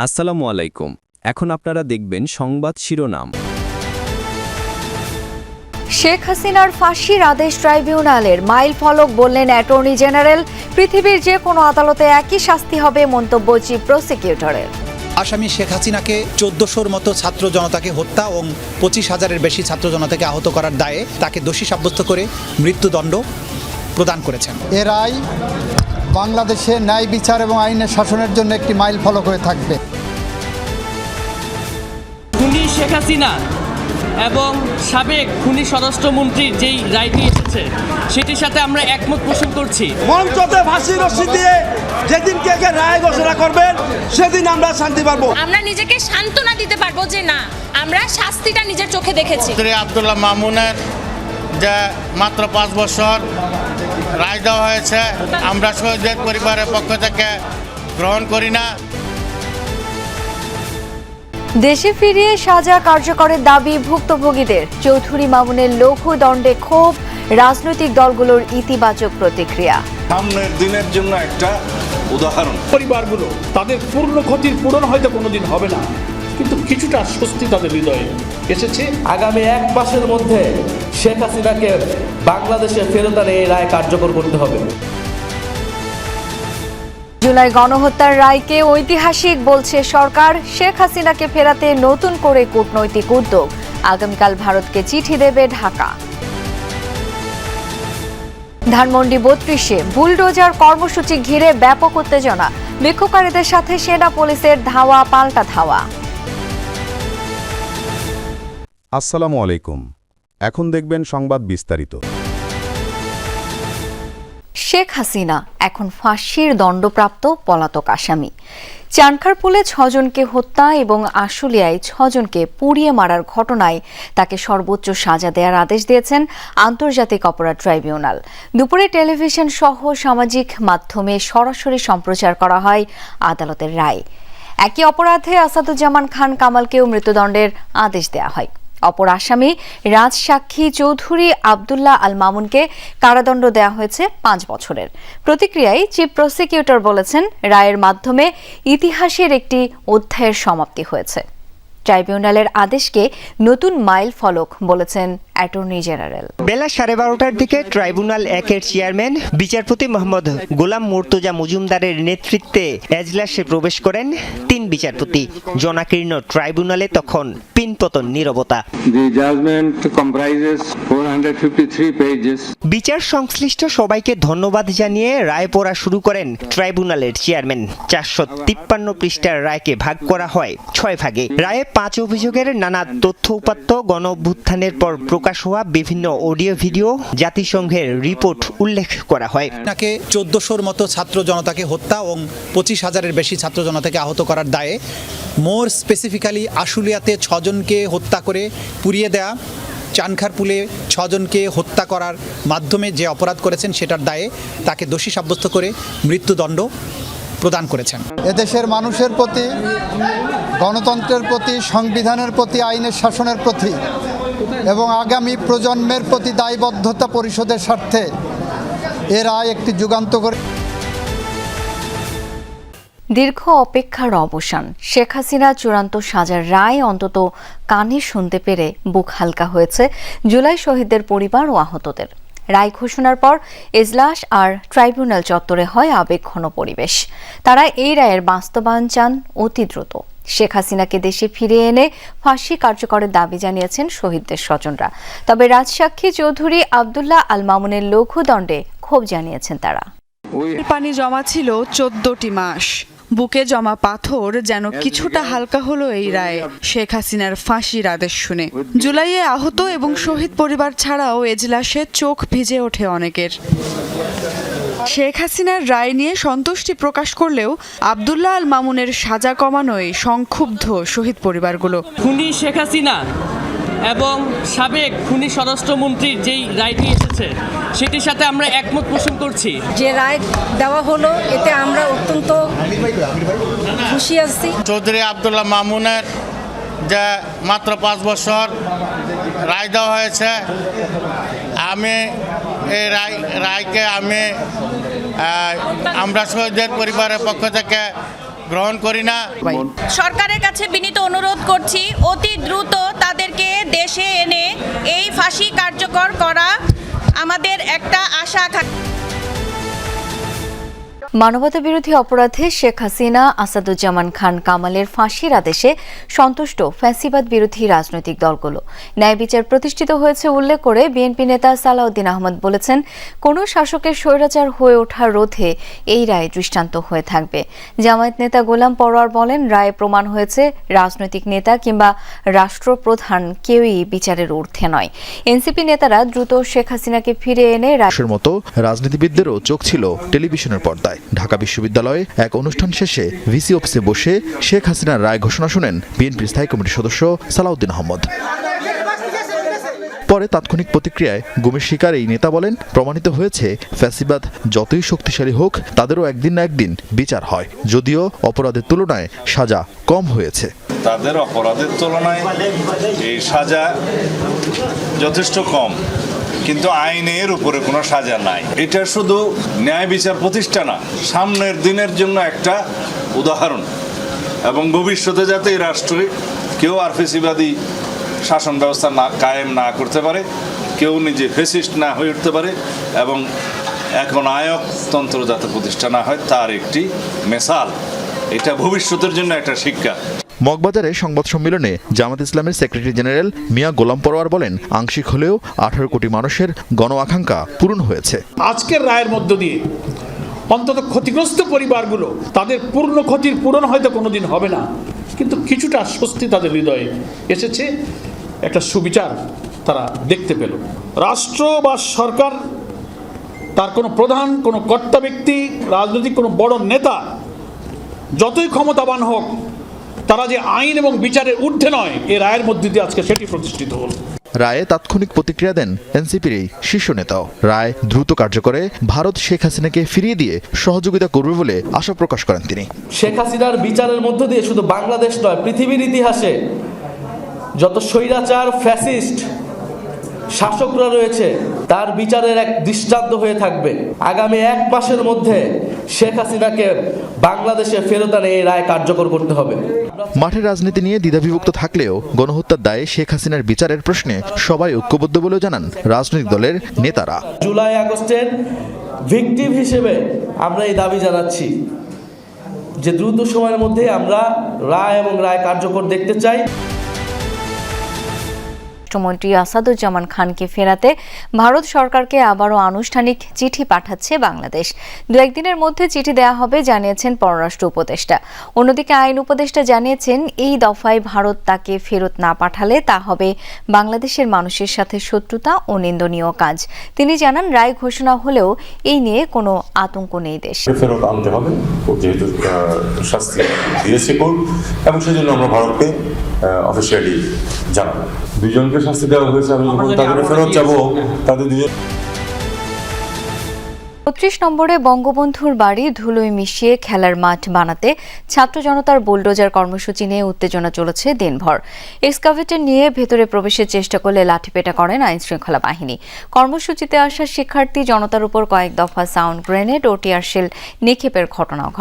আসসালামু আলাইকুম। এখন আপনারা দেখবেন সংবাদ শিরোনাম। শেখ হাসিনার ফাঁসির আদেশ ট্রাইব্যুনালের মাইল ফলক বললেন অ্যাটর্নি জেনারেল। পৃথিবীর যে কোনো আদালতে একই শাস্তি হবে মন্তব্য চিফ প্রসিকিউটরের। আসামি শেখ হাসিনাকে 1400-র মতো ছাত্র জনতাকে হত্যা এবং 25,000-এর বেশি ছাত্র জনতাকে আহত করার দায়ে তাকে দোষী সাব্যস্ত করে মৃত্যুদণ্ড প্রদান করেছেন। এ রায় বাংলাদেশে ন্যায় বিচার এবং আইনের শাসনের জন্য একটি মাইল ফলক হয়ে থাকবে। খুনি শেখ হাসিনা এবং সাবেক খুনি স্বরাষ্ট্রমন্ত্রীর যেই রায়টি এসেছে সেটির সাথে আমরা একমত পোষণ করছি। মঞ্চতে ফাঁসি রশ্মি দিয়ে যেদিনকে রায় ঘোষণা করবেন সেদিন আমরা শান্তি পাবো। আমরা নিজেকে সান্ত্বনা দিতে পারবো যে না, আমরা শাস্তিটা নিজের চোখে দেখেছি। আব্দুল্লাহ মামুনের যে মাত্র 5 বছর রায় দেওয়া হয়েছে, আমরা শহীদের পরিবারের পক্ষ থেকে গ্রহণ করি না। দেশে ফিরিয়ে সাজা কার্যকরের দাবি ভুক্তভোগীদের। চৌধুরী মামুনের লঘু দণ্ডে ক্ষোভ, রাজনৈতিক দলগুলোর ইতিবাচক প্রতিক্রিয়া। সামনের দিনের জন্য একটা উদাহরণ। পরিবারগুলো তাদের পূর্ণ ক্ষতির পূরণ হয়তো কোনোদিন হবে না, কিন্তু কিছুটা স্বস্তি তাদের হৃদয়ে এসেছে। আগামী 1 মাসের মধ্যে শেখ হাসিনাকে বাংলাদেশে ফেরত আনে এই রায় কার্যকর করতে হবে। জুলাই গণহত্যার রায়কে ঐতিহাসিক বলছে সরকার। শেখ হাসিনাকে ফেরাতে নতুন করে কূটনৈতিক উদ্যোগ। আগামীকাল ভারতকে চিঠি দেবে ঢাকা। ধানমন্ডি 32-এ বুলডোজার কর্মসূচি ঘিরে ব্যাপক উত্তেজনা। বিক্ষোভকারীদের সাথে সেনা পুলিশের ধাওয়া পাল্টা ধাওয়া। আসসালামু আলাইকুম। এখন দেখবেন সংবাদ বিস্তারিত। শেখ হাসিনা এখন ফাঁসির দণ্ডপ্রাপ্ত পলাতক আসামি। চানখারপুলে 6 জনকে হত্যা এবং আশুলিয়ায় 6 জনকে পুড়িয়ে মারার ঘটনায় তাকে সর্বোচ্চ সাজা দেওয়ার আদেশ দিয়েছেন আন্তর্জাতিক অপরাধ ট্রাইব্যুনাল। দুপুরে টেলিভিশন সহ সামাজিক মাধ্যমে সরাসরি সম্প্রচার করা হয় আদালতের রায়। একই অপরাধে আসাদুজ্জামান খান কামালকেও মৃত্যুদণ্ডের আদেশ দেওয়া হয়। অপর আসামি রাজসাক্ষী চৌধুরী আব্দুল্লাহ আল মামুনকে কারাদণ্ড দেওয়া হয়েছে 5 বছরের। প্রতিক্রিয়ায় চিফ প্রসিকিউটর বলেছেন, রায়ের মাধ্যমে ইতিহাসের একটি অধ্যায়ের সমাপ্তি হয়েছে। ট্রাইব্যুনালের আদেশকে নতুন মাইল ফলক বলেছেন অ্যাটর্নি জেনারেল। বেলা 12:30টার দিকে ট্রাইব্যুনাল 1-এর চেয়ারম্যান বিচারপতি মোহাম্মদ গোলাম মুর্তজা মজুমদারের নেতৃত্বে এজলাসে প্রবেশ করেন 3 বিচারপতি। জনাকীর্ণ ট্রাইব্যুনালে তখন পিনপতন নীরবতা। বিচার সংশ্লিষ্ট সবাইকে ধন্যবাদ জানিয়ে রায় পড়া শুরু করেন ট্রাইব্যুনালের চেয়ারম্যান। 453 পৃষ্ঠার রায়কে ভাগ করা হয় 6 ভাগে। রায়ে 5 অভিযোগের নানা তথ্য উপাত্ত, গণ অভ্যুত্থানের পর প্রকাশ হওয়া বিভিন্ন অডিও ভিডিও, জাতিসংঘের রিপোর্ট উল্লেখ করা হয়। তাকে 1400-র মতো ছাত্র জনতাকে হত্যা এবং 25,000-এর বেশি ছাত্র জনতাকে আহত করার দায়ে, মোর স্পেসিফিক্যালি আশুলিয়াতে 6 জনকে হত্যা করে পুড়িয়ে দেয়া, চানখারপুলে 6 জনকে হত্যা করার মাধ্যমে যে অপরাধ করেছেন সেটার দায়ে তাকে দোষী সাব্যস্ত করে মৃত্যুদণ্ড প্রদান করেছেন। এদেশের মানুষের প্রতি, গণতন্ত্রের প্রতি, সংবিধানের প্রতি, আইনের শাসনের প্রতি এবং আগামী প্রজন্মের প্রতি দায়বদ্ধতা পরিশোধের স্বার্থে এ রায় একটি যুগান্তকারী। দীর্ঘ অপেক্ষার অবসান। শেখ হাসিনা চূড়ান্ত সাজার রায় অন্তত কানে শুনতে পেরে বুক হালকা হয়েছে জুলাই শহীদদের পরিবার ও আহতদের। রায় ঘোষণার পর এজলাস আর ট্রাইব্যুনাল চত্বরে হয় আবেগঘন পরিবেশ। তারা এই রায়ের বাস্তবায়ন চান অতি দ্রুত। শেখ হাসিনাকে দেশে ফিরিয়ে এনে ফাঁসি কার্যকরের দাবি জানিয়েছেন শহীদদের স্বজনরা। তবে রাজসাক্ষী চৌধুরী আব্দুল্লাহ আল মামুনের লঘু দণ্ডে ক্ষোভ জানিয়েছেন তারা। পানি জমা ছিল 14টি মাস। বুকে জমা পাথর যেন কিছুটা হালকা হলো এই রায়ে শেখ হাসিনার ফাঁসির আদেশ শুনে। জুলাইয়ে আহত এবং শহীদ পরিবার ছাড়াও এজলাসে চোখ ভিজে ওঠে অনেকের। শেখ হাসিনার রায় নিয়ে সন্তুষ্টি প্রকাশ করলেও আব্দুল্লাহ আল মামুনের সাজা কমানোয় সংক্ষুব্ধ শহীদ পরিবারগুলো। খুনি শেখ হাসিনা এবং সাবেক খুনি স্বরাষ্ট্রমন্ত্রীর যেই রায়টি এসেছে সেটির সাথে আমরা একমত পোষণ করছি। যে রায় দেওয়া হলো এতে আমরা অত্যন্ত খুশি আছি। চৌধুরী আব্দুল্লাহ মামুনের যে মাত্র 5 বছর রায় দেওয়া হয়েছে, আমি এই রায়কে আমরা শহীদের পরিবারের পক্ষ থেকে গ্রহণ করি না। সরকারের কাছে বিনীত অনুরোধ করছি, অতি দ্রুত তাদেরকে দেশে এনে এই ফাঁসি কার্যকর করা আমাদের একটা আশা থাকে। মানবতাবিরোধী অপরাধে শেখ হাসিনা, আসাদুজ্জামান খান কামালের ফাঁসির আদেশে সন্তুষ্ট ফ্যাসিবাদ বিরোধী রাজনৈতিক দলগুলো। ন্যায় বিচার প্রতিষ্ঠিত হয়েছে উল্লেখ করে বিএনপি নেতা সালাউদ্দিন আহমদ বলেছেন, কোনো শাসকের স্বৈরাচার হয়ে ওঠার রোধে এই রায় দৃষ্টান্ত হয়ে থাকবে। জামায়াত নেতা গোলাম পরোয়ার বলেন, রায়ে প্রমাণ হয়েছে রাজনৈতিক নেতা কিংবা রাষ্ট্রপ্রধান কেউই বিচারের ঊর্ধ্বে নয়। এনসিপি নেতারা দ্রুত শেখ হাসিনাকে ফিরে এনে রাষ্ট্রের মতো রাজনীতিবিদদেরও চোখ ছিল টেলিভিশনের পর্দায়। ঢাকা বিশ্ববিদ্যালয়ে এক অনুষ্ঠান শেষে ভিসি অফিসে বসে শেখ হাসিনার রায় ঘোষণা শুনেন বিএনপির স্থায়ী কমিটির সদস্য সালাউদ্দিন আহমদ। পরে তাৎক্ষণিক প্রতিক্রিয়ায় গুমের শিকার এই নেতা বলেন, প্রমাণিত হয়েছে ফ্যাসিবাদ যতই শক্তিশালী হোক তাদেরও একদিন না একদিন বিচার হয়, যদিও অপরাধের তুলনায় সাজা কম হয়েছে। তাদের অপরাধের তুলনায় এই সাজা যথেষ্ট কম, কিন্তু আইনের উপরে কোনো সাজা নাই। এটা শুধু ন্যায় বিচার প্রতিষ্ঠা না, সামনের দিনের জন্য একটা উদাহরণ, এবং ভবিষ্যতে যাতে এই রাষ্ট্রে কেউ আর ফেসিবাদী শাসন ব্যবস্থা না কায়েম না করতে পারে, কেউ নিজে ফেসিস্ট না হয়ে উঠতে পারে, এবং এখন আয়কতন্ত্র যাতে প্রতিষ্ঠা না হয় তার একটি মেসাল। এটা ভবিষ্যতের জন্য একটা শিক্ষা। মগবাজারে সংবাদ সম্মেলনে জামাত ইসলামের সেক্রেটারি জেনারেল মিয়া গোলাম পরোয়ার বলেন, আংশিক হলেও 18 কোটি মানুষের গণ আকাঙ্ক্ষা পূরণ হয়েছে। আজকের রায়ের মধ্য দিয়ে অন্তত ক্ষতিগ্রস্ত পরিবারগুলো, তাদের পূর্ণ ক্ষতির পূরণ হয়তো কোনোদিন হবে না, কিন্তু কিছুটা স্বস্তি তাদের হৃদয়ে এসেছে, একটা সুবিচার তারা দেখতে পেল। রাষ্ট্র বা সরকার, তার কোনো প্রধান, কোনো কর্তা ব্যক্তি, রাজনৈতিক কোনো বড় নেতা যতই ক্ষমতাবান হোক, তারা যে আইন এবং বিচারের ঊর্ধ্বে নয়, এ রায়ের মধ্যে দিয়ে আজকে সেটি প্রতিষ্ঠিত হল। রায়ে তাৎক্ষণিক প্রতিক্রিয়া দেন এনসিপির এই শীর্ষ নেতাও। রায় দ্রুত কার্যকরে ভারত শেখ হাসিনাকে ফিরিয়ে দিয়ে সহযোগিতা করবে বলে আশা প্রকাশ করেন তিনি। শেখ হাসিনার বিচারের মধ্য দিয়ে শুধু বাংলাদেশ নয়, পৃথিবীর ইতিহাসে যত স্বৈরাচার ফ্যাসিস্ট শাসকরা রয়েছে তার বিচারের এক দৃষ্টান্ত হয়ে থাকবে। আগামী 1 মাসের মধ্যে শেখ হাসিনাকে বাংলাদেশে ফেরত আনে এই রায় কার্যকর করতে হবে। মাঠের রাজনীতি নিয়ে দ্বিধাবিভক্ত থাকলেও গণহত্যার দায়ে শেখ হাসিনার বিচারের প্রশ্নে সবাই ঐক্যবদ্ধ বলেও জানান রাজনৈতিক দলের নেতারা। জুলাই আগস্টের ভিকটিম হিসেবে আমরা এই দাবি জানাচ্ছি যে দ্রুত সময়ের মধ্যে আমরা রায় এবং রায় কার্যকর দেখতে চাই। রাষ্ট্রমন্ত্রী আসাদুজ্জামান খানকে ফেরাতে ভারত সরকারকে আবারও আনুষ্ঠানিক চিঠি পাঠাচ্ছে বাংলাদেশ। 2-1 দিনের মধ্যে চিঠি দেয়া হবে জানিয়েছেন পররাষ্ট্র উপদেষ্টা। অন্যদিকে আইন উপদেষ্টা জানিয়েছেন, এই দফায় ভারত তাকে ফেরত না পাঠালে তা হবে বাংলাদেশের মানুষের সাথে শত্রুতা ও নিন্দনীয় কাজ। তিনি জানান, রায় ঘোষণা হলেও এই নিয়ে কোনো আতঙ্ক নেই দেশে। ফেরত আনতে হবে, যেহেতু শাস্তি দিয়েছে কোর্ট, এবং সেজন্য আমরা ভারতকে অফিসিয়ালি জানাবো। 2 জনকে শাস্তি দেওয়া হয়েছে, আমি যখন তাদের ফেরত যাবো তাদের 2 জন। ৩৫ নম্বরে বঙ্গবন্ধুর বাড়ি ধুলোয় মিশিয়ে খেলার মাঠ বানাতে ছাত্র জনতার বুলডোজার কর্মসূচি নিয়ে উত্তেজনা চলেছে দিনভর। এক্সকাভেটর নিয়ে ভেতরে প্রবেশের চেষ্টা করলে লাঠিপেটা করেন আইন শৃঙ্খলা বাহিনী। কর্মসূচিতে আসা শিক্ষার্থী জনতার উপর কয়েক দফা সাউন্ড গ্রেনেড ও টিয়ারশেল নিক্ষেপের ঘটনাও ঘটে।